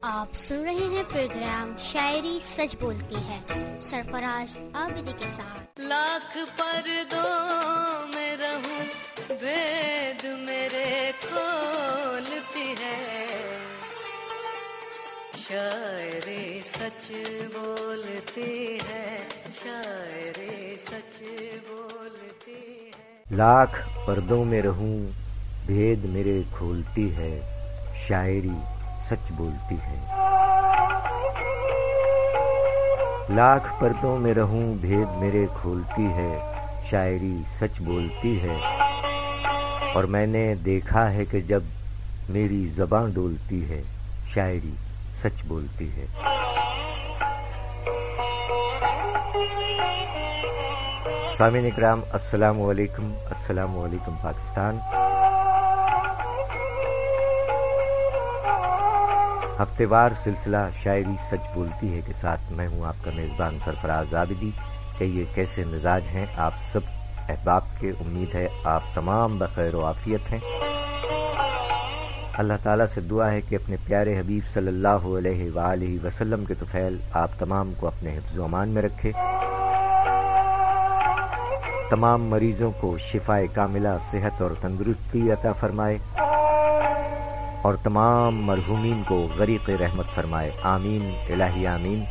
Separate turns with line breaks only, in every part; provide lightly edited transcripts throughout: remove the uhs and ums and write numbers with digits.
آپ سن رہے ہیں پروگرام شاعری سچ بولتی ہے سرفراز عابدی کے ساتھ۔
لاکھ پردوں میں رہوں بید میرے کھولتی ہے، شاعری سچ بولتی ہے، شاعری سچ بولتی ہے۔
لاکھ پردوں میں رہوں بھید میرے کھولتی ہے، شاعری سچ بولتی ہے۔ لاکھ پردوں میں رہوں بھید میرے کھولتی ہے، شاعری سچ بولتی ہے۔ اور میں نے دیکھا ہے کہ جب میری زباں ڈولتی ہے، شاعری سچ بولتی ہے۔ سامعین اکرام، السلام علیکم، السلام علیکم پاکستان۔ ہفتے وار سلسلہ شاعری سچ بولتی ہے کے ساتھ میں ہوں آپ کا میزبان سرفراز عابدی۔ کہیے کیسے مزاج ہیں آپ سب احباب کے؟ امید ہے آپ تمام بخیر و عافیت ہیں۔ اللہ تعالیٰ سے دعا ہے کہ اپنے پیارے حبیب صلی اللہ علیہ وآلہ وسلم کے طفیل آپ تمام کو اپنے حفظ و امان میں رکھے، تمام مریضوں کو شفائے کاملہ، صحت اور تندرستی عطا فرمائے، اور تمام مرحومین کو غریق رحمت فرمائے، آمین الہی آمین۔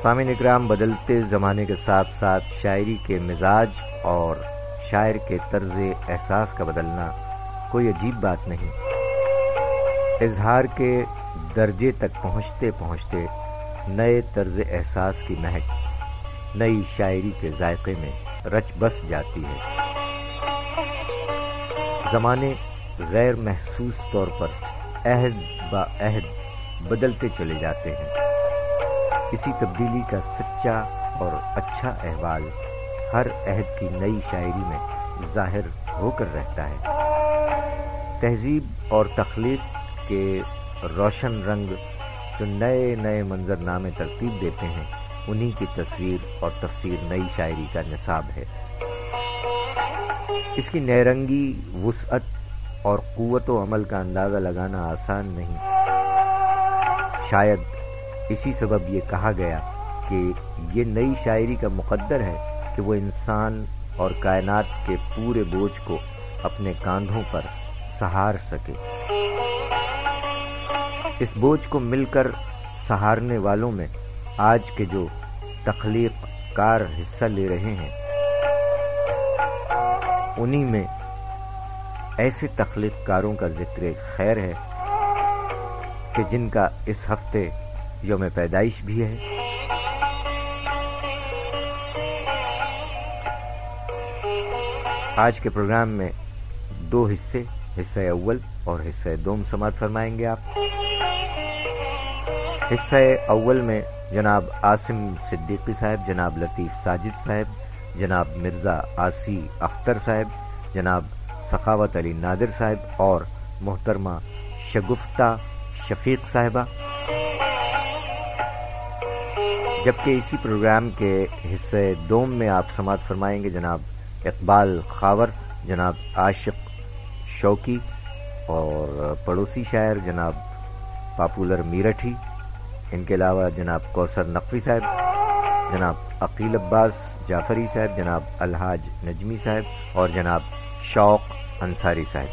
سامعین اکرام، بدلتے زمانے کے ساتھ ساتھ شاعری کے مزاج اور شاعر کے طرز احساس کا بدلنا کوئی عجیب بات نہیں۔ اظہار کے درجے تک پہنچتے پہنچتے نئے طرز احساس کی مہک نئی شاعری کے ذائقے میں رچ بس جاتی ہے۔ زمانے غیر محسوس طور پر عہد با عہد بدلتے چلے جاتے ہیں۔ اسی تبدیلی کا سچا اور اچھا احوال ہر عہد کی نئی شاعری میں ظاہر ہو کر رہتا ہے۔ تہذیب اور تخلیق کے روشن رنگ جو نئے نئے منظرنامے ترتیب دیتے ہیں، انہی کی تصویر اور تفسیر نئی شاعری کا نصاب ہے۔ اس کی نیرنگی، وسعت اور قوت و عمل کا اندازہ لگانا آسان نہیں۔ شاید اسی سبب یہ کہا گیا کہ یہ نئی شاعری کا مقدر ہے کہ وہ انسان اور کائنات کے پورے بوجھ کو اپنے کاندھوں پر سہار سکے۔ اس بوجھ کو مل کر سہارنے والوں میں آج کے جو تخلیق کار حصہ لے رہے ہیں، انہی میں ایسے تخلیق کاروں کا ذکر خیر ہے کہ جن کا اس ہفتے یوم پیدائش بھی ہے۔ آج کے پروگرام میں دو حصہ اول اور حصہ دوم سماعت فرمائیں گے آپ۔ حصہ اول میں جناب عاصم صدیقی صاحب، جناب لطیف ساجد صاحب، جناب مرزا آسی اختر صاحب، جناب سخاوت علی نادر صاحب اور محترمہ شگفتہ شفیق صاحبہ، جبکہ اسی پروگرام کے حصہ دوم میں آپ سماعت فرمائیں گے جناب اقبال خاور، جناب عاشق شوقی اور پڑوسی شاعر جناب پاپولر میرٹھی، ان کے علاوہ جناب کوثر نقوی صاحب، جناب عقیل عباس جعفری صاحب، جناب الحاج نجمی صاحب اور جناب شوق انصاری صاحب۔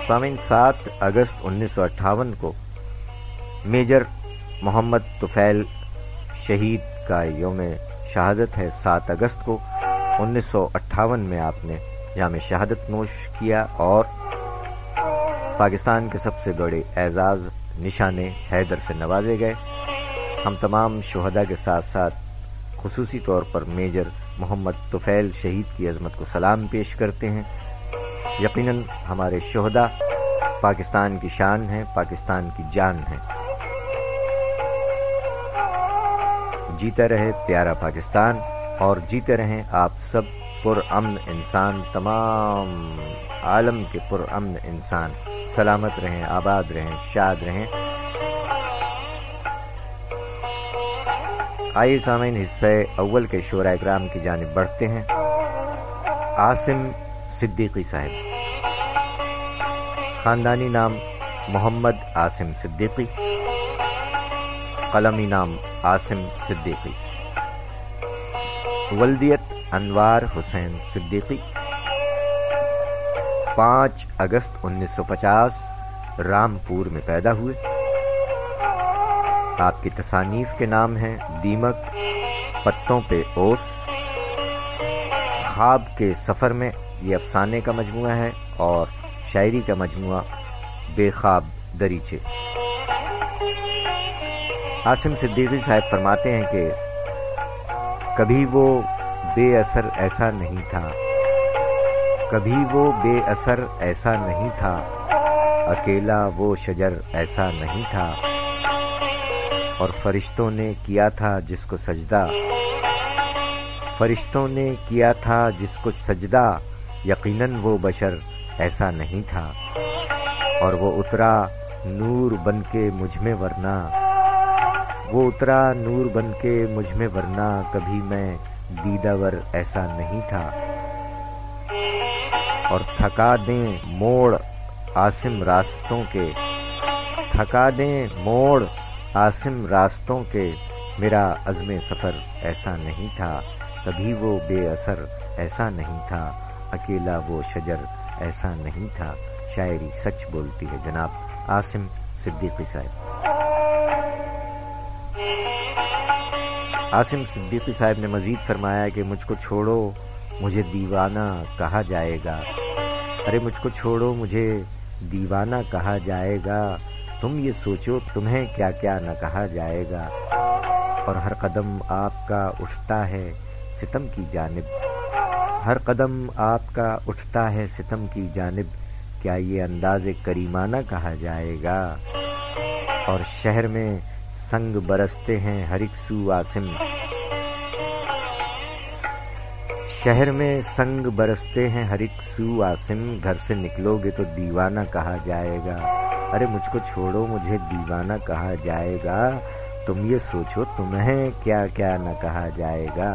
سامعین، 7 اگست 1958 کو میجر محمد طفیل شہید کا یوم شہادت ہے۔ 7 اگست کو 1958 میں آپ نے جام شہادت نوش کیا اور پاکستان کے سب سے بڑے اعزاز نشان حیدر سے نوازے گئے۔ ہم تمام شہداء کے ساتھ ساتھ خصوصی طور پر میجر محمد طفیل شہید کی عظمت کو سلام پیش کرتے ہیں۔ یقیناً ہمارے شہداء پاکستان کی شان ہیں، پاکستان کی جان ہیں۔ جیتا رہے پیارا پاکستان اور جیتے رہیں آپ سب پرامن انسان، تمام عالم کے پرامن انسان سلامت رہیں، آباد رہیں، شاد رہیں۔ آئیے سامعین، حصہ اول کے شعراء اکرام کی جانب بڑھتے ہیں۔ عاصم صدیقی صاحب، خاندانی نام محمد عاصم صدیقی، قلمی نام عاصم صدیقی، ولدیت انوار حسین صدیقی، 5 اگست 1950 رامپور میں پیدا ہوئے۔ آپ کی تصانیف کے نام ہیں دیمک، پتوں پہ اوس، خواب کے سفر میں، یہ افسانے کا مجموعہ ہے، اور شاعری کا مجموعہ بے خواب دریچے۔ عاصم صدیقی صاحب فرماتے ہیں کہ کبھی وہ بے اثر ایسا نہیں تھا، کبھی وہ بے اثر ایسا نہیں تھا، اکیلا وہ شجر ایسا نہیں تھا، اور فرشتوں نے کیا تھا جس کو سجدہ، فرشتوں نے کیا تھا جس کو سجدہ، یقیناً وہ بشر ایسا نہیں تھا، اور وہ اترا نور بن کے مجھ میں ورنہ، وہ اترا نور بن کے مجھ میں ورنہ، کبھی میں دیدہ ور ایسا نہیں تھا، اور تھکا دیں موڑ عاصم راستوں کے، تھکا دیں موڑ عاصم راستوں کے، میرا عزم سفر ایسا نہیں تھا، کبھی وہ بے اثر ایسا نہیں تھا، اکیلا وہ شجر ایسا نہیں تھا، شاعری سچ بولتی ہے۔ جناب عاصم صدیقی صاحب۔ عاصم صدیقی صاحب نے مزید فرمایا کہ مجھ کو چھوڑو مجھے دیوانہ کہا جائے گا، ارے مجھ کو چھوڑو مجھے دیوانہ کہا جائے گا، تم یہ سوچو تمہیں کیا کیا نہ کہا جائے گا، اور ہر قدم آپ کا اٹھتا ہے ستم کی جانب، ہر قدم آپ کا اٹھتا ہے ستم کی جانب، کیا یہ انداز کریمانہ کہا جائے گا، اور شہر میں سنگ برستے ہیں ہر ایک سو عاصم، شہر میں سنگ برستے ہیں ہر ایک سو عاصم، گھر سے نکلو گے تو دیوانہ کہا جائے گا، ارے مجھ کو چھوڑو مجھے دیوانہ کہا جائے گا، تم یہ سوچو تمہیں کیا کیا نہ کہا جائے گا،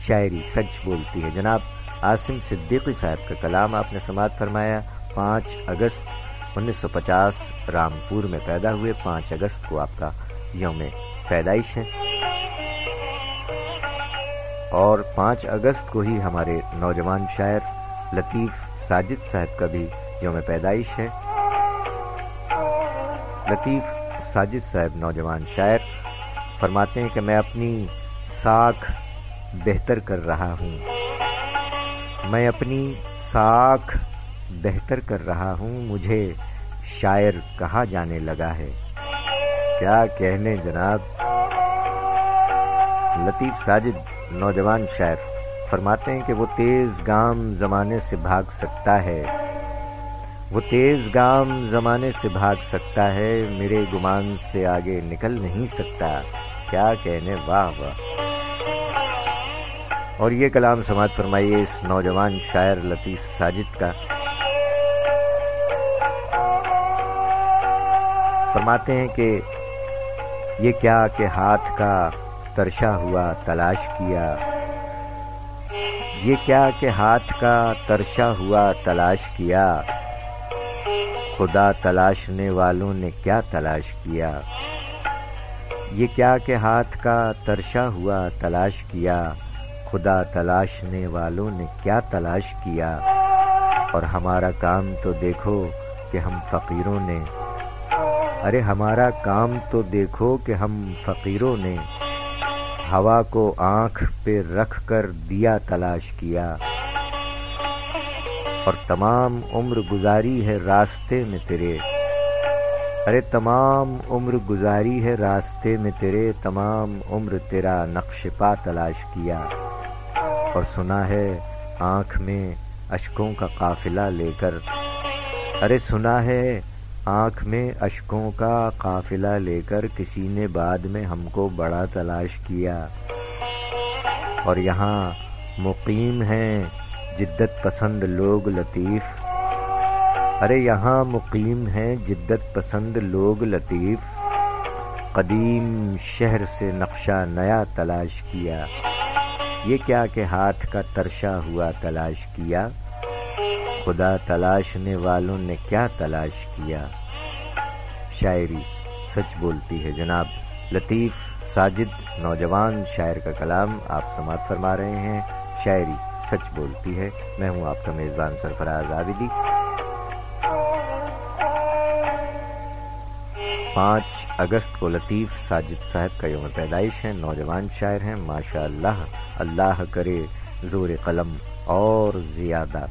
شاعری سچ بولتی ہے۔ جناب عاصم صدیقی صاحب کا کلام آپ نے سماعت فرمایا۔ 5 اگست 1950 رامپور میں پیدا ہوئے، 5 اگست کو آپ کا یوم پیدائش ہے، اور 5 اگست کو ہی ہمارے نوجوان شاعر لطیف ساجد صاحب کا بھی یوم پیدائش ہے۔ لطیف ساجد صاحب نوجوان شاعر فرماتے ہیں کہ میں اپنی ساکھ بہتر کر رہا ہوں، میں اپنی ساکھ بہتر کر رہا ہوں، مجھے شاعر کہا جانے لگا ہے، کیا کہنے جناب۔ لطیف ساجد نوجوان شاعر فرماتے ہیں کہ وہ تیز گام زمانے سے بھاگ سکتا ہے، وہ تیز گام زمانے سے بھاگ سکتا ہے، میرے گمان سے آگے نکل نہیں سکتا، کیا کہنے، واہ واہ۔ اور یہ کلام سماعت فرمائیے اس نوجوان شاعر لطیف ساجد کا۔ فرماتے ہیں کہ یہ کیا کہ ہاتھ کا ترشا ہوا تلاش کیا، یہ کیا کہ ہاتھ کا ترشا ہوا تلاش کیا، خدا تلاشنے والوں نے کیا تلاش کیا، یہ کیا کہ ہاتھ کا ترشا ہوا تلاش کیا، خدا تلاشنے والوں نے کیا تلاش کیا، اور ہمارا کام تو دیکھو کہ ہم فقیروں نے، ارے ہمارا کام تو دیکھو کہ ہم فقیروں نے، ہوا کو آنکھ پہ رکھ کر دیا تلاش کیا، اور تمام عمر گزاری ہے راستے میں تیرے، ارے تمام عمر گزاری ہے راستے میں تیرے، تمام عمر تیرا نقش پا تلاش کیا، اور سنا ہے آنکھ میں اشکوں کا قافلہ لے کر، ارے سنا ہے آنکھ میں اشکوں کا قافلہ لے کر، کسی نے بعد میں ہم کو بڑا تلاش کیا، اور یہاں مقیم ہیں جدت پسند لوگ لطیف، ارے یہاں مقیم ہیں جدت پسند لوگ لطیف، قدیم شہر سے نقشہ نیا تلاش کیا، یہ کیا کہ ہاتھ کا ترشا ہوا تلاش کیا، خدا تلاشنے والوں نے کیا تلاش کیا۔ شاعری سچ بولتی ہے۔ جناب لطیف ساجد نوجوان شاعر کا کلام آپ سماعت فرما رہے ہیں۔ شاعری سچ بولتی ہے۔ میں ہوں آپ کا میزبان سرفراز عابدی۔ 5 اگست کو لطیف ساجد صاحب کا یوم پیدائش ہے۔ نوجوان شاعر ہیں، ماشاء اللہ، اللہ کرے زور قلم اور زیادہ۔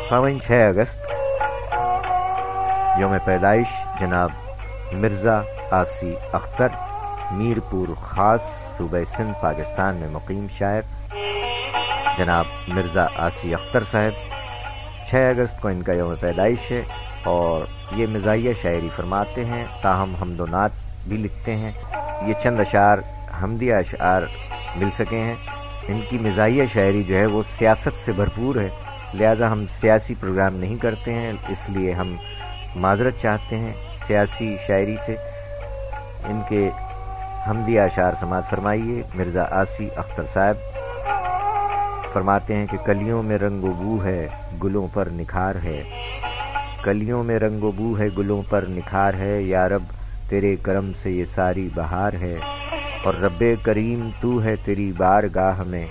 6 اگست یوم پیدائش جناب مرزا آسی اختر، میرپور خاص، صوبہ سندھ، پاکستان میں مقیم شاعر جناب مرزا آسی اختر صاحب۔ 6 اگست کو ان کا یوم پیدائش ہے اور یہ مزاحیہ شاعری فرماتے ہیں، تاہم حمد و نعت بھی لکھتے ہیں۔ یہ چند اشعار حمدیہ اشعار مل سکے ہیں۔ ان کی مزاحیہ شاعری جو ہے وہ سیاست سے بھرپور ہے، لہذا ہم سیاسی پروگرام نہیں کرتے ہیں، اس لیے ہم معذرت چاہتے ہیں سیاسی شاعری سے۔ ان کے حمدیہ اشعار سماعت فرمائیے۔ مرزا آسی اختر صاحب فرماتے ہیں کہ کلیوں میں رنگ و بو ہے، گلوں پر نکھار ہے، کلیوں میں رنگ و بو ہے، گلوں پر نکھار ہے، یا رب تیرے کرم سے یہ ساری بہار ہے، اور رب کریم تو ہے تیری بارگاہ میں،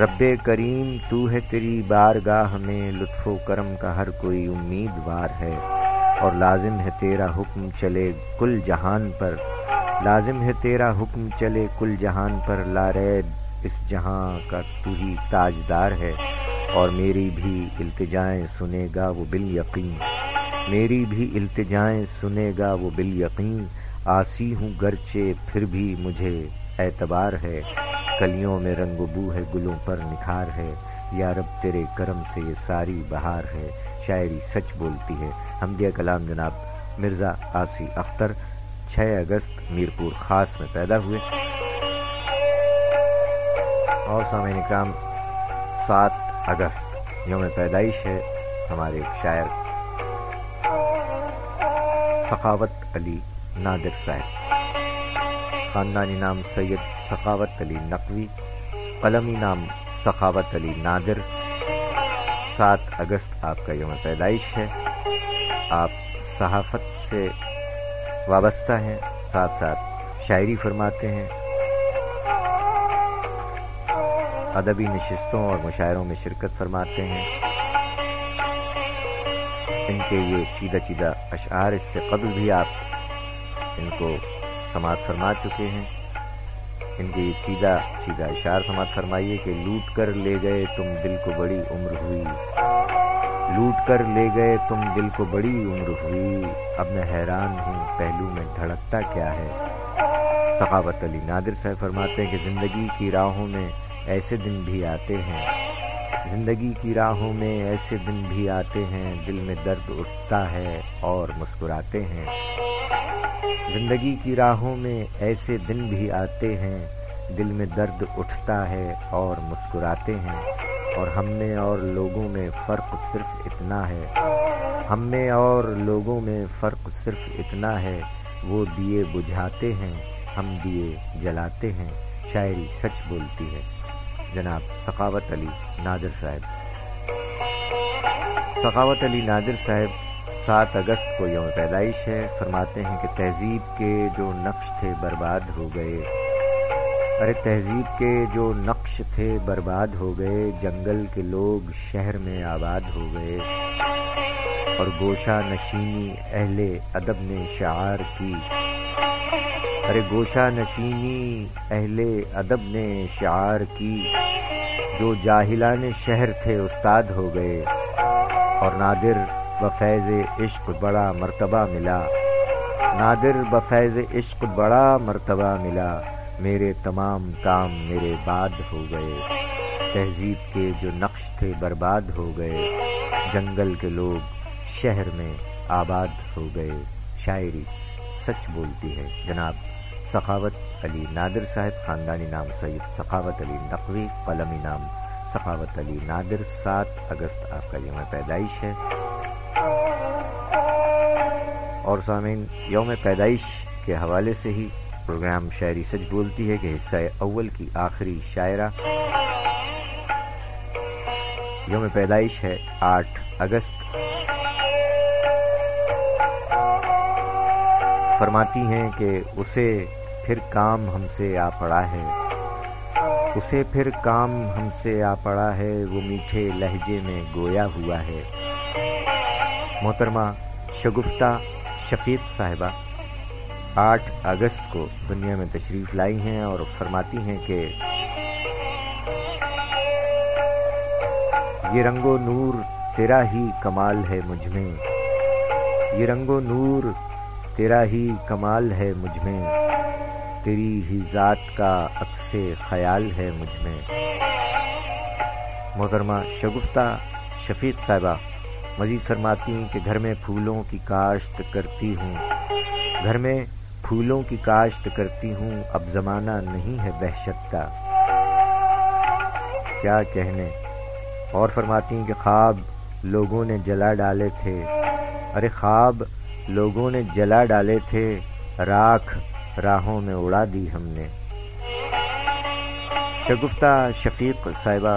رب کریم تو ہے تیری بارگاہ میں، لطف و کرم کا ہر کوئی امیدوار ہے، اور لازم ہے تیرا حکم چلے کل جہان پر، لازم ہے تیرا حکم چلے کل جہان پر، لا ریب اس جہاں کا تو ہی تاجدار ہے، اور میری بھی التجائیں سنے گا وہ بالیقین، میری بھی التجائیں سنے گا وہ بالیقین، آسی ہوں گرچہ پھر بھی مجھے اعتبار ہے، کلیوں میں رنگ و بو ہے، گلوں پر نکھار ہے، یا رب تیرے کرم سے یہ ساری بہار ہے۔ شاعری سچ بولتی ہے۔ حمدیہ کلام جناب مرزا آسی اختر 6 اگست میرپور خاص میں پیدا ہوئے۔ اور سامعین اکرام 7 اگست یوم پیدائش ہے ہمارے ایک شاعر سخاوت علی نادر صاحب، خاندانی نام سید سخاوت علی نقوی، قلمی نام سخاوت علی نادر۔ 7 اگست آپ کا یوم پیدائش ہے۔ آپ صحافت سے وابستہ ہیں، ساتھ ساتھ شاعری فرماتے ہیں، ادبی نشستوں اور مشاعروں میں شرکت فرماتے ہیں۔ ان کے یہ چیدہ چیدہ اشعار اس سے قبل بھی آپ ان کو سماعت فرما چکے ہیں۔ ان کے یہ چیدہ چیدہ اشعار سماعت فرمائیے کہ لوٹ کر لے گئے تم دل کو بڑی عمر ہوئی، لوٹ کر لے گئے تم دل کو بڑی عمر ہوئی، اب میں حیران ہوں پہلو میں دھڑکتا کیا ہے۔ سخاوت علی نادر صاحب فرماتے ہیں کہ زندگی کی راہوں میں ایسے دن بھی آتے ہیں، زندگی کی راہوں میں ایسے دن بھی آتے ہیں، دل میں درد اٹھتا ہے اور مسکراتے ہیں، زندگی کی راہوں میں ایسے دن بھی آتے ہیں، دل میں درد اٹھتا ہے اور مسکراتے ہیں، اور ہم میں اور لوگوں میں فرق صرف اتنا ہے، ہم میں اور لوگوں میں فرق صرف اتنا ہے، وہ دیے بجھاتے ہیں ہم دیے جلاتے ہیں۔ شاعری سچ بولتی ہے جناب سخاوت علی نادر صاحب۔ سخاوت علی نادر صاحب 7 اگست کو یوم پیدائش ہے۔ فرماتے ہیں کہ تہذیب کے جو نقش تھے برباد ہو گئے، ارے تہذیب کے جو نقش تھے برباد ہو گئے، جنگل کے لوگ شہر میں آباد ہو گئے، اور گوشہ نشینی اہل ادب نے شعار کی، ارے گوشہ نشینی اہل ادب نے شعار کی، جو جاہلان شہر تھے استاد ہو گئے، اور نادر بفیض عشق بڑا مرتبہ ملا، نادر بفیض عشق بڑا مرتبہ ملا، میرے تمام کام میرے بعد ہو گئے، تہذیب کے جو نقش تھے برباد ہو گئے، جنگل کے لوگ شہر میں آباد ہو گئے۔ شاعری سچ بولتی ہے جناب سخاوت علی نادر صاحب، خاندانی نام سید سخاوت علی نقوی، قلمی نام سخاوت علی نادر۔ 7 اگست آپ کا یوم پیدائش ہے۔ اور سامعین، یوم پیدائش کے حوالے سے ہی پروگرام شاعری سچ بولتی ہے کہ حصہ اول کی آخری شاعرہ یوم پیدائش ہے 8 اگست۔ فرماتی ہیں کہ اسے پھر کام ہم سے آ پڑا ہے، اسے پھر کام ہم سے آ پڑا ہے، وہ میٹھے لہجے میں گویا ہوا ہے۔ محترمہ شگفتہ شفیق صاحبہ 8 اگست کو دنیا میں تشریف لائی ہیں اور فرماتی ہیں کہ یہ رنگ و نور تیرا ہی کمال ہے مجھ میں، یہ رنگ و نور تیرا ہی کمال ہے مجھ میں، تیری ہی ذات کا عکس خیال ہے مجھ میں۔ محترمہ شگفتہ شفیق صاحبہ مزید فرماتی ہیں کہ گھر میں پھولوں کی کاشت کرتی ہوں، گھر میں پھولوں کی کاشت کرتی ہوں، اب زمانہ نہیں ہے وحشت کا، کیا کہنے۔ اور فرماتی ہیں کہ خواب لوگوں نے جلا ڈالے تھے، ارے خواب لوگوں نے جلا ڈالے تھے، راکھ راہوں میں اڑا دی ہم نے۔ شگفتہ شفیق صاحبہ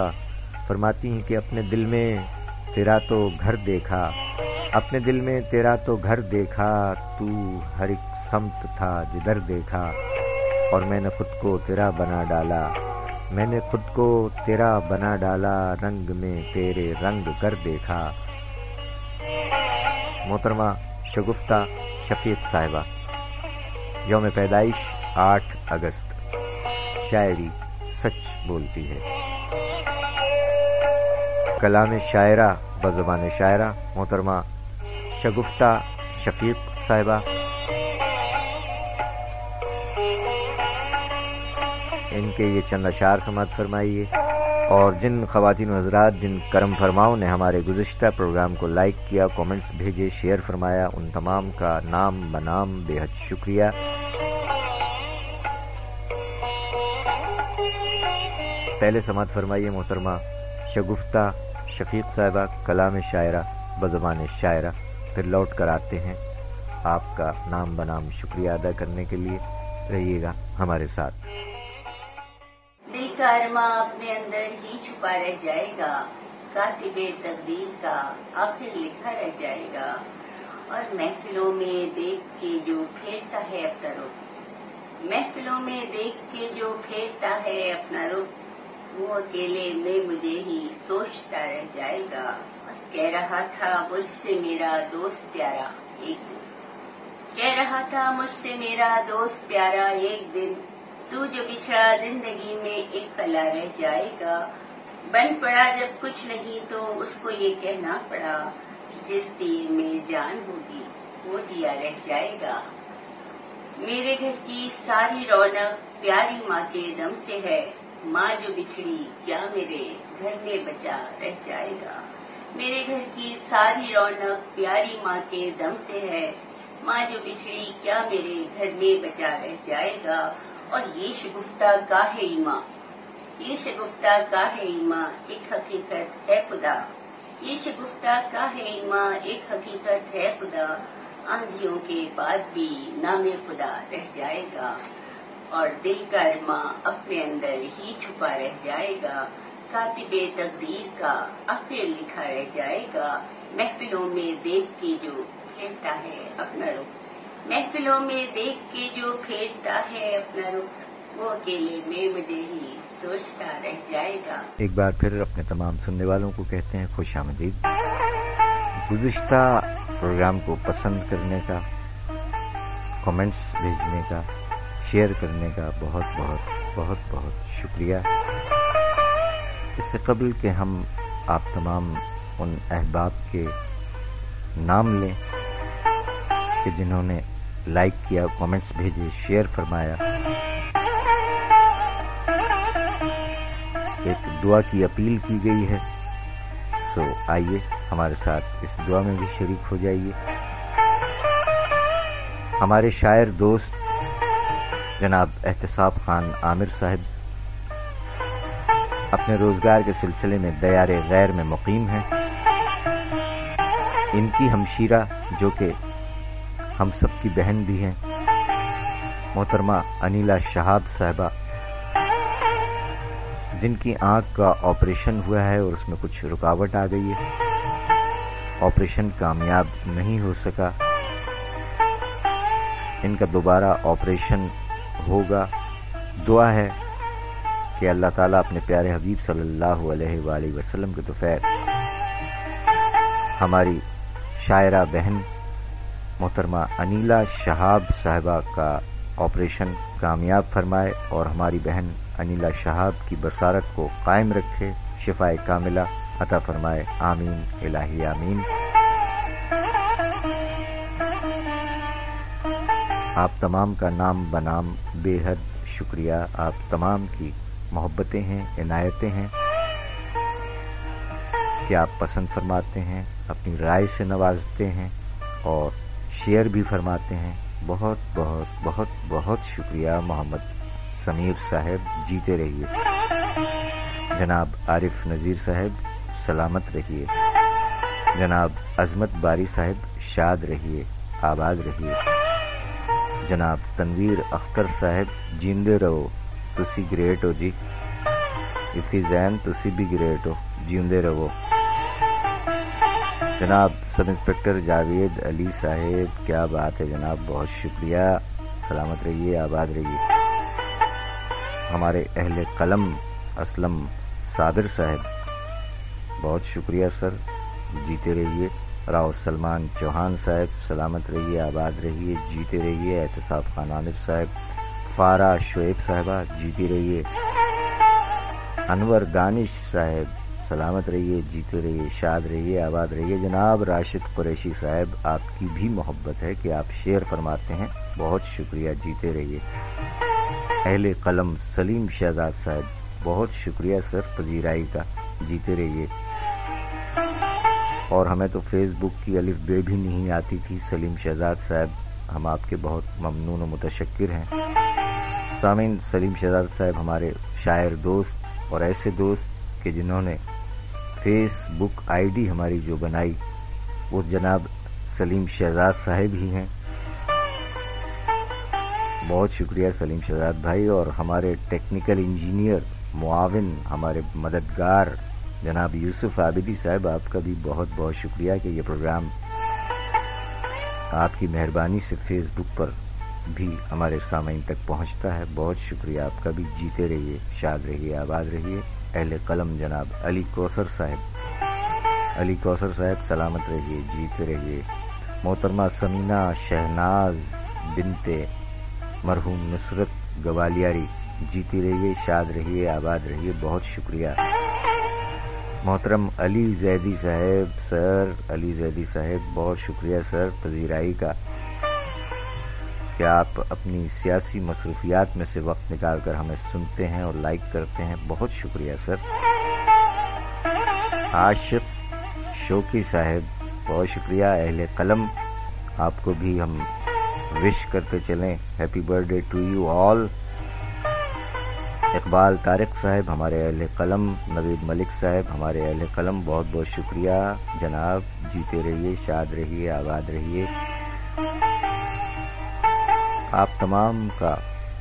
فرماتی ہیں کہ اپنے دل میں تیرا تو گھر دیکھا، اپنے دل میں تیرا تو گھر دیکھا، تو ہر ایک سمت تھا جدھر دیکھا، اور میں نے خود کو تیرا بنا ڈالا، میں نے خود کو تیرا بنا ڈالا، رنگ میں تیرے رنگ کر دیکھا۔ محترمہ شگفتہ شفیق صاحبہ یوم پیدائش 8 اگست، شاعری سچ بولتی ہے۔ کلام شاعرہ بزبان شاعرہ محترمہ شگفتہ شفیق صاحبہ، ان کے یہ چند اشعار سماعت فرمائیے۔ اور جن خواتین و حضرات جن کرم فرماؤں نے ہمارے گزشتہ پروگرام کو لائک کیا، کومنٹس بھیجے، شیئر فرمایا، ان تمام کا نام بنام بے حد شکریہ۔ پہلے سماعت فرمائیے محترمہ شگفتہ شفیق صاحبہ کلام شاعرہ بزبان شاعرہ، پھر لوٹ کر آتے ہیں آپ کا نام بنام شکریہ ادا کرنے کے لیے۔ رہیے گا ہمارے ساتھ۔
دل کا ارماں اپنے اندر ہی چھپا رہ جائے گا، کاتب تقدیر کا آخر لکھا رہ جائے گا، اور محفلوں میں دیکھ کے جو پھیرتا ہے اپنا رخ، محفلوں میں دیکھ کے جو پھیرتا ہے اپنا رخ، وہ اکیلے میں مجھے ہی سوچتا رہ جائے گا۔ اور کہہ رہا تھا مجھ سے میرا دوست پیارا ایک دن، کہہ رہا تھا مجھ سے میرا دوست پیارا ایک دن، تو جو بچھڑا زندگی میں ایک خلا رہ جائے گا۔ بن پڑا جب کچھ نہیں تو اس کو یہ کہنا پڑا کہ جس تیر میں جان ہوگی وہ دیا رہ جائے گا۔ میرے گھر کی ساری رونق پیاری ماں کے دم سے ہے، ماں جو بچھڑی کیا میرے گھر میں بچا رہ جائے گا۔ میرے گھر کی ساری رونق پیاری ماں کے دم سے ہے، ماں جو بچھڑی کیا میرے گھر میں بچا رہ جائے گا۔ اور یہ شگفتہ کا ہے ایماں، یہ شگفتہ کا ہے ایماں، ایک حقیقت ہے خدا، یہ شگفتہ کا ہے ایماں، ایک حقیقت ہے خدا، آندھیوں کے بعد بھی نام خدا رہ جائے گا۔ اور دل کا ارماں اپنے اندر ہی چھپا رہ جائے گا، کاتب تقدیر کا آخر لکھا رہ جائے گا۔ محفلوں میں دیکھ کے جو پھیرتا ہے اپنا رخ، محفلوں میں دیکھ کے جو پھیرتا ہے اپنا رخ، وہ اکیلے میں مجھے ہی سوچتا رہ جائے گا۔
ایک بار پھر اپنے تمام سننے والوں کو کہتے ہیں خوش آمدید۔ گزشتہ پروگرام کو پسند کرنے کا، کمنٹس بھیجنے کا، شیئر کرنے کا بہت بہت بہت بہت شکریہ۔ اس سے قبل کہ ہم آپ تمام ان احباب کے نام لیں کہ جنہوں نے لائک کیا، کمنٹس بھیجے، شیئر فرمایا، ایک دعا کی اپیل کی گئی ہے، سو آئیے ہمارے ساتھ اس دعا میں بھی شریک ہو جائیے۔ ہمارے شاعر دوست جناب احتساب خان عامر صاحب اپنے روزگار کے سلسلے میں دیار غیر میں مقیم ہیں۔ ان کی ہمشیرہ جو کہ ہم سب کی بہن بھی ہیں، محترمہ انیلا شہاب صاحبہ، جن کی آنکھ کا آپریشن ہوا ہے اور اس میں کچھ رکاوٹ آ گئی ہے، آپریشن کامیاب نہیں ہو سکا، ان کا دوبارہ آپریشن ہوگا۔ دعا ہے کہ اللہ تعالیٰ اپنے پیارے حبیب صلی اللہ علیہ وآلہ وسلم کے توفیق ہماری شاعرہ بہن محترمہ انیلا شہاب صاحبہ کا آپریشن کامیاب فرمائے اور ہماری بہن انیلا شہاب کی بصارت کو قائم رکھے، شفائے کاملہ عطا فرمائے، آمین الہی آمین۔ آپ تمام کا نام بنام بے حد شکریہ، آپ تمام کی محبتیں ہیں، عنایتیں ہیں کہ آپ پسند فرماتے ہیں، اپنی رائے سے نوازتے ہیں اور شیئر بھی فرماتے ہیں۔ بہت بہت بہت بہت شکریہ محمد سمیر صاحب، جیتے رہیے۔ جناب عارف نذیر صاحب سلامت رہیے۔ جناب عظمت باری صاحب شاد رہیے، آباد رہیے۔ جناب تنویر اختر صاحب جیندے رہو، تسی گریٹ ہو جی، افی زین تسی بھی گریٹ ہو، جیندے رہو۔ جناب سب انسپکٹر جاوید علی صاحب، کیا بات ہے جناب، بہت شکریہ، سلامت رہیے، آباد رہیے۔ ہمارے اہل قلم اسلم صابر صاحب، بہت شکریہ سر، جیتے رہیے۔ راؤ سلمان چوہان صاحب سلامت رہیے، آباد رہیے، جیتے رہیے۔ احتساب خان عامر صاحب، فارا شعیب صاحبہ جیتی رہیے۔ انور دانش صاحب سلامت رہیے، جیتے رہیے، شاد رہیے، آباد رہیے۔ جناب راشد قریشی صاحب، آپ کی بھی محبت ہے کہ آپ شیئر فرماتے ہیں، بہت شکریہ، جیتے رہیے۔ اہل قلم سلیم شہزاد صاحب، بہت شکریہ سر پذیرائی کا، جیتے رہیے۔ اور ہمیں تو فیس بک کی الف بے بھی نہیں آتی تھی، سلیم شہزاد صاحب، ہم آپ کے بہت ممنون و متشکر ہیں۔ سامعین، سلیم شہزاد صاحب ہمارے شاعر دوست اور ایسے دوست کہ جنہوں نے فیس بک آئی ڈی ہماری جو بنائی وہ جناب سلیم شہزاد صاحب ہی ہیں۔ بہت شکریہ سلیم شہزاد بھائی، اور ہمارے ٹیکنیکل انجینئر معاون، ہمارے مددگار جناب یوسف عابدی صاحب، آپ کا بھی بہت بہت شکریہ کہ یہ پروگرام آپ کی مہربانی سے فیس بک پر بھی ہمارے سامعین تک پہنچتا ہے، بہت شکریہ آپ کا بھی، جیتے رہیے، شاد رہیے، آباد رہیے۔ اہل قلم جناب علی کوثر صاحب سلامت رہیے، جیتے رہیے۔ محترمہ سمینہ شہناز بنت مرحوم نصرت گوالیاری، جیتی رہیے، شاد رہیے، آباد رہیے، بہت شکریہ۔ محترم علی زیدی صاحب، سر علی زیدی صاحب، بہت شکریہ سر پذیرائی کا کہ آپ اپنی سیاسی مصروفیات میں سے وقت نکال کر ہمیں سنتے ہیں اور لائک کرتے ہیں، بہت شکریہ سر۔ عاشق شوقی صاحب، بہت شکریہ۔ اہل قلم، آپ کو بھی ہم وش کرتے چلیں، happy birthday to you all آل۔ اقبال طارق صاحب ہمارے اہل قلم، نوید ملک صاحب ہمارے اہل قلم، بہت بہت شکریہ جناب، جیتے رہیے، شاد رہیے، آباد رہیے۔ آپ تمام کا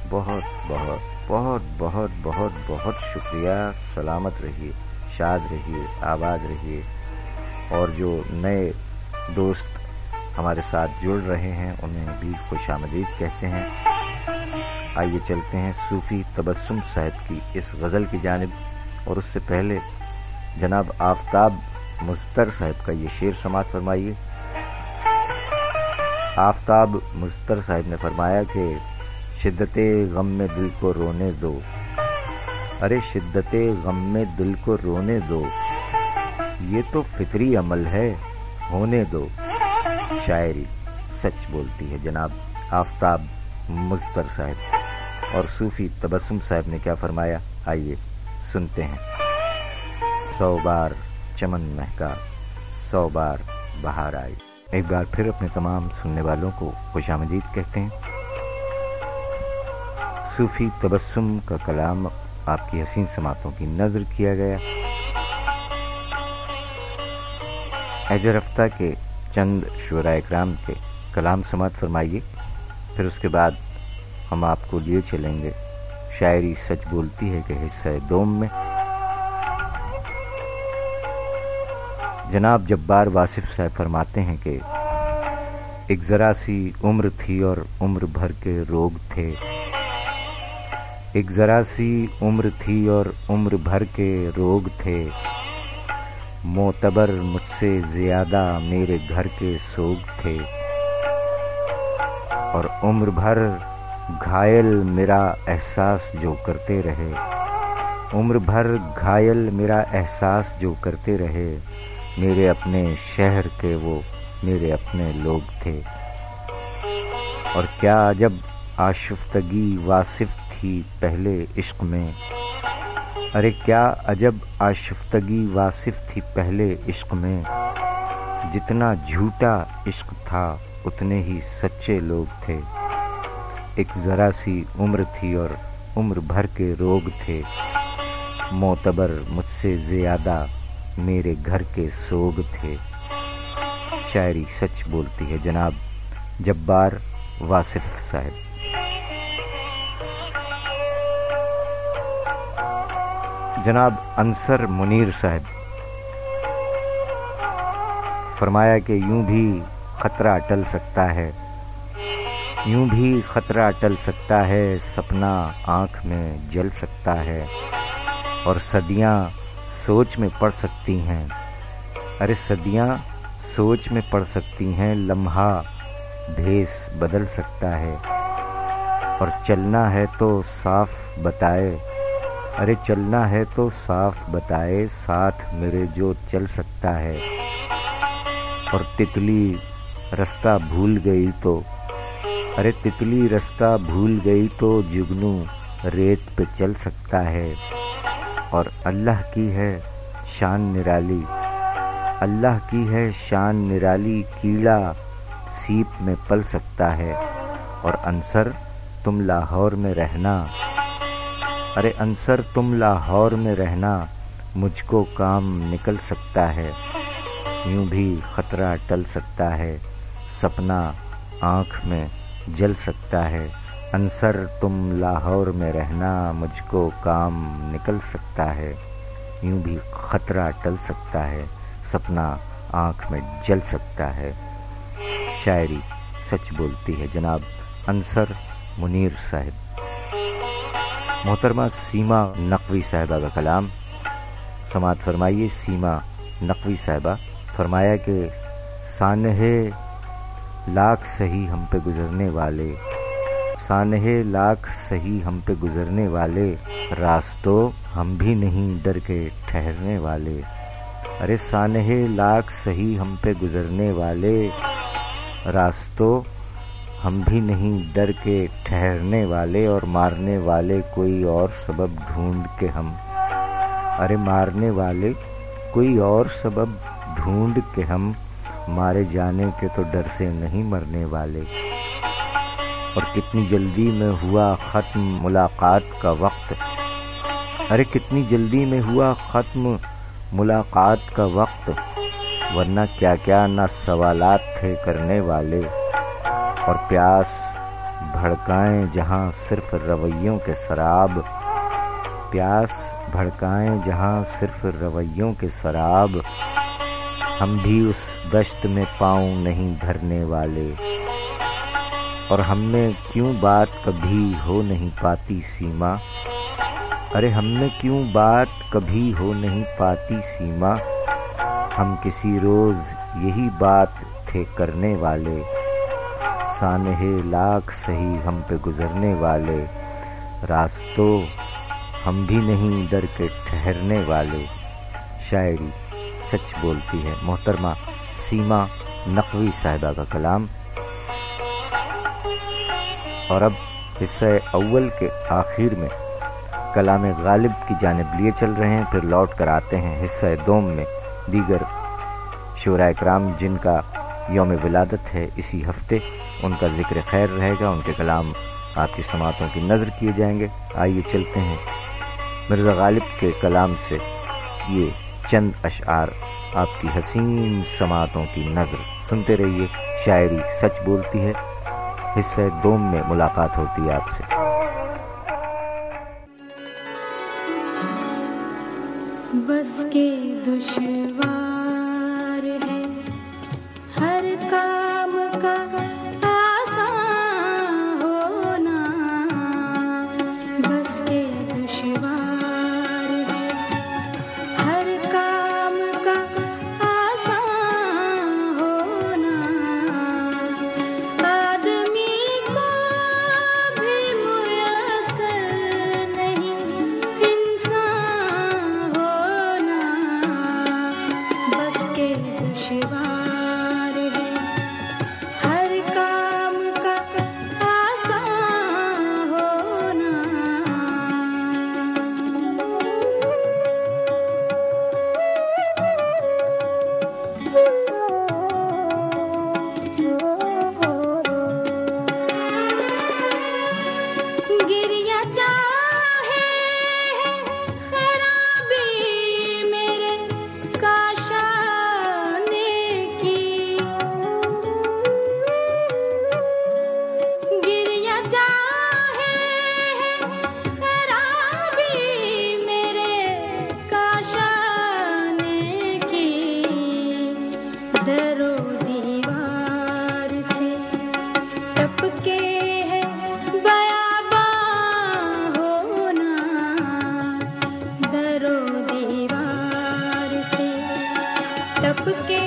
بہت بہت بہت بہت بہت بہت شکریہ، سلامت رہیے، شاد رہیے، آباد رہیے۔ اور جو نئے دوست ہمارے ساتھ جڑ رہے ہیں انہیں بھی خوش آمدید کہتے ہیں۔ آئیے چلتے ہیں صوفی تبسم صاحب کی اس غزل کی جانب، اور اس سے پہلے جناب آفتاب مزتر صاحب کا یہ شعر سماعت فرمائیے۔ آفتاب مزتر صاحب نے فرمایا کہ شدت غم میں دل کو رونے دو، ارے شدت غم میں دل کو رونے دو، یہ تو فطری عمل ہے، ہونے دو، شاعری سچ بولتی ہے۔ جناب آفتاب مزتر صاحب اور صوفی تبسم صاحب نے کیا فرمایا، آئیے سنتے ہیں۔ 100 بار چمن مہکا، 100 بار بہار آئی۔ ایک بار پھر اپنے تمام سننے والوں کو خوش آمدید کہتے ہیں۔ صوفی تبسم کا کلام آپ کی حسین سماعتوں کی نظر کیا گیا۔ عہد رفتہ کے چند شعراء اکرام کے کلام سماعت فرمائیے، پھر اس کے بعد ہم آپ کو لیے چلیں گے شاعری سچ بولتی ہے کہ حصہ دوم میں۔ جناب جبار واصف صاحب فرماتے ہیں کہ ایک ذرا سی عمر تھی اور عمر بھر کے روگ تھے، ایک ذرا سی عمر تھی اور عمر بھر کے روگ تھے، معتبر مجھ سے زیادہ میرے گھر کے سوگ تھے، اور عمر بھر گھائل میرا احساس جو کرتے رہے، عمر بھر گھائل میرا احساس جو کرتے رہے، میرے اپنے شہر کے وہ میرے اپنے لوگ تھے۔ اور کیا عجب آشفتگی واصف تھی پہلے عشق میں، ارے کیا عجب آشفتگی واصف تھی پہلے عشق میں، جتنا جھوٹا عشق تھا اتنے ہی سچے لوگ تھے، ایک ذرا سی عمر تھی اور عمر بھر کے روگ تھے، معتبر مجھ سے زیادہ میرے گھر کے سوگ تھے۔ شاعری سچ بولتی ہے جناب جبار واصف صاحب۔ جناب انصر منیر صاحب فرمایا کہ یوں بھی خطرہ ٹل سکتا ہے، یوں بھی خطرہ ٹل سکتا ہے، سپنا آنکھ میں جل سکتا ہے، اور صدیاں سوچ میں پڑ سکتی ہیں، ارے صدیاں سوچ میں پڑ سکتی ہیں، لمحہ بھیس بدل سکتا ہے، اور چلنا ہے تو صاف بتائے، ارے چلنا ہے تو صاف بتائے، ساتھ میرے جو چل سکتا ہے، اور تتلی رستہ بھول گئی تو، ارے تتلی رستہ بھول گئی تو جگنو ریت پہ چل سکتا ہے، اور اللہ کی ہے شان نرالی، اللہ کی ہے شان نرالی، کیڑا سیپ میں پل سکتا ہے، اور انصر تم لاہور میں رہنا، ارے انصر تم لاہور میں رہنا، مجھ کو کام نکل سکتا ہے، یوں بھی خطرہ ٹل سکتا ہے، سپنا آنکھ میں جل سکتا ہے، انصر تم لاہور میں رہنا، مجھ کو کام نکل سکتا ہے، یوں بھی خطرہ ٹل سکتا ہے، سپنا آنکھ میں جل سکتا ہے۔ شاعری سچ بولتی ہے جناب انصر منیر صاحب۔ محترمہ سیما نقوی صاحبہ کا کلام سماعت فرمائیے۔ سیما نقوی صاحبہ فرمایا کہ سانحے لاکھ سہی ہم پہ گزرنے والے، سانحے لاکھ سہی ہم پہ گزرنے والے، راستوں ہم بھی نہیں ڈر کے ٹھہرنے والے، ارے سانحے لاکھ سہی ہم پہ گزرنے والے، راستوں ہم بھی نہیں ڈر کے ٹھہرنے والے، اور مارنے والے کوئی اور سبب ڈھونڈ کے ہم، ارے مارنے والے کوئی اور سبب ڈھونڈ کے ہم، مارے جانے کے تو ڈر سے نہیں مرنے والے، اور کتنی جلدی میں ہوا ختم ملاقات کا وقت، ارے کتنی جلدی میں ہوا ختم ملاقات کا وقت، ورنہ کیا کیا نہ سوالات تھے کرنے والے، اور پیاس بھڑکائیں جہاں صرف رویوں کے سراب، پیاس بھڑکائیں جہاں صرف رویوں کے سراب، ہم بھی اس دشت میں پاؤں نہیں دھرنے والے، اور ہم میں کیوں بات کبھی ہو نہیں پاتی سیما، ارے ہم میں کیوں بات کبھی ہو نہیں پاتی سیما، ہم کسی روز یہی بات تھے کرنے والے، سانحے لاکھ سہی ہم پہ گزرنے والے، راستوں ہم بھی نہیں ڈر کے ٹھہرنے والے۔ شاعری سچ بولتی ہے محترمہ سیما نقوی صاحبہ کا کلام۔ اور اب حصہ اول کے آخر میں کلام غالب کی جانب لیے چل رہے ہیں، پھر لوٹ کر آتے ہیں حصہ دوم میں دیگر شعراء کرام جن کا یوم ولادت ہے اسی ہفتے، ان کا ذکر خیر رہے گا، ان کے کلام آپ کی سماعتوں کی نظر کیے جائیں گے۔ آئیے چلتے ہیں مرزا غالب کے کلام سے یہ چند اشعار آپ کی حسین سماعتوں کی نظر. سنتے رہیے شاعری سچ بولتی ہے. حصہ دوم میں ملاقات ہوتی ہے آپ سے.
بس کے دشوار ہے ہر کام کا آسان ہونا. بس کے دشوار ہے ہر کام کا آسان ہونا. آدمی کو بھی میسر نہیں انسان ہونا. بس کے دشوار ہے ہر کام کا آسان ہونا. گریا چاہے خرابی میرے کاشانے کی. گریا چاہے خرابی میرے کاشانے کی. در و دیوار سے ٹپکے ہے بیاباں ہونا. در و دیوار سے ٹپکے